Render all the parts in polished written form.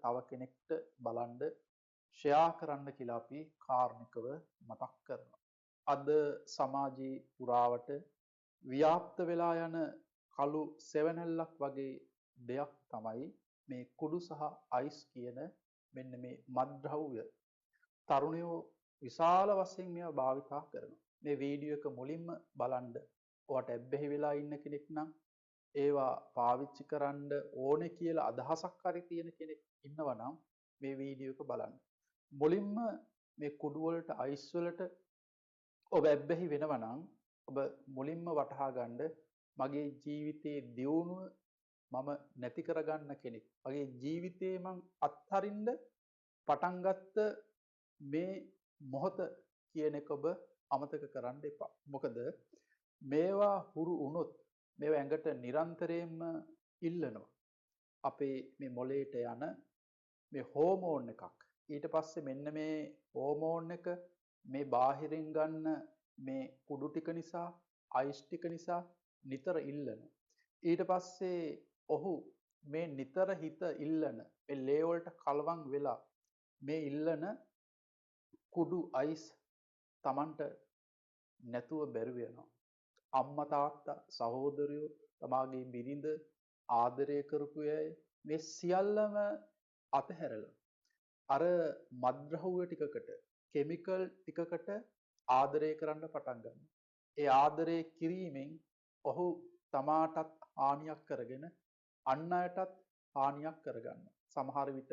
තව කෙනෙක්ට බලන්න ෂෙයා කරන්න කියලා අපි කාර්මිකව මතක් කරනවා. අද සමාජයේ පුරාවට ව්‍යාප්ත වෙලා යන කළු සෙවණැල්ලක් වගේ දෙයක් තමයි මේ කුඩු සහ අයිස් කියන මෙන්න මේ මත්ද්‍රව්‍ය. තරුණයෝ විශාල වශයෙන් මේවා භාවිතා කරනවා. මේ වීඩියෝ එක මුලින්ම බලන්න ඔයාට ඇබ්බැහි වෙලා ඉන්න කෙනෙක් නම් ඒවා පාවිච්චි කරන්න ඕනේ කියලා අදහසක් හරි තියෙන කෙනෙක් ඉන්නවා නම් මේ වීඩියෝ එක බලන්න. මුලින්ම මේ කුඩු වලට අයිස් වලට ඔබ ඇබ්බැහි වෙනවා නම් ඔබ මුලින්ම වටහා ගන්න මගේ ජීවිතයේ දියුණුව මම නැති කරගන්න කෙනෙක්. මගේ ජීවිතේ මං අත්හරින්න පටන් ගත්ත මේ මොහොත කියන එක ඔබ අමතක කරන්න එපා. මොකද මේවා හුරු වුණොත් මේවා ඇඟට නිරන්තරයෙන්ම ඉල්ලනවා. අපේ මේ මොළයට යන මේ හෝමෝන් එකක්. ඊට පස්සේ මෙන්න මේ හෝමෝන් එක මේ බාහිරින් ගන්න මේ කුඩු ටික නිසා, අයිස් ටික නිසා නිතර ඉල්ලනවා. ඊට පස්සේ ඔහු මේ නිතර හිත ඉල්ලන මේ ලේ වලට කලවම් වෙලා මේ ඉල්ලන කුඩු අයිස් Tamanට නැතුව බැරි වෙනවා. අම්මා තාත්තා සහෝදරයෝ තමාගේ බිරිඳ ආදරය කරපු අය මේ සියල්ලම අතහැරලා අර මත්ද්‍රව්‍ය ටිකකට කිමිකල් ටිකකට ආදරය කරන්න පටන් ගන්නවා. ඒ ආදරය කිරීමෙන් ඔහු තමාටත් හානියක් කරගෙන අන් අයටත් හානියක් කරගන්නවා. සමහර විට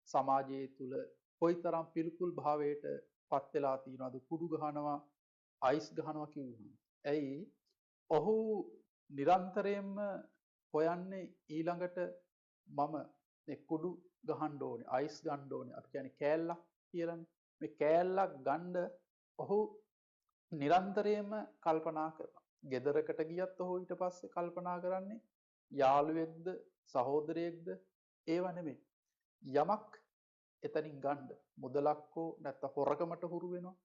සමාජයේ තුල කොයිතරම් පිළිකුල් භාවයට පත් වෙලා තියෙනවද කුඩු ගහනවා අයිස් ගහනවා කියුවහම. ඇයි ඔහු නිරන්තරයෙන්ම හොයන්නේ ඊළඟට මම මේ කුඩු ගහන්න ඕනේ අයිස් ගන්න ඕනේ අපි කියන්නේ කෑල්ලක් කියලානේ. මේ කෑල්ලක් ගන්න ඔහු නිරන්තරයෙන්ම කල්පනා කරනවා. ගෙදරකට ගියත් ඔහු ඊට පස්සේ කල්පනා කරන්නේ යාළුවෙක්ද සහෝදරයෙක්ද ඒව නෙමෙයි. යමක් එතනින් ගන්න මුදලක් හෝ නැත්නම් හොරකමට හුරු වෙනවා.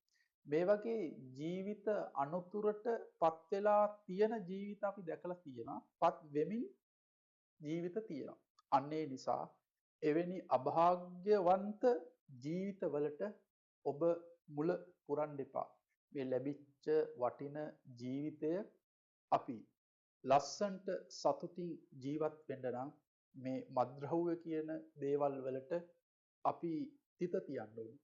මේ වගේ ජීවිත අනුතුරට පත් වෙලා තියෙන ජීවිත අපි දැකලා තියෙනවා. පත් වෙමින් ජීවිත තියෙනවා. අන්න ඒ නිසා එවැනි අභාග්‍යවන්ත ජීවිතවලට ඔබ මුල පුරන්න එපා. මේ ලැබිච්ච වටින ජීවිතය අපි ලස්සන්ට සතුටින් ජීවත් වෙන්න නම් මේ මත්ද්‍රව්‍ය කියන දේවල් වලට අපි තිත තියන්න ඕනේ.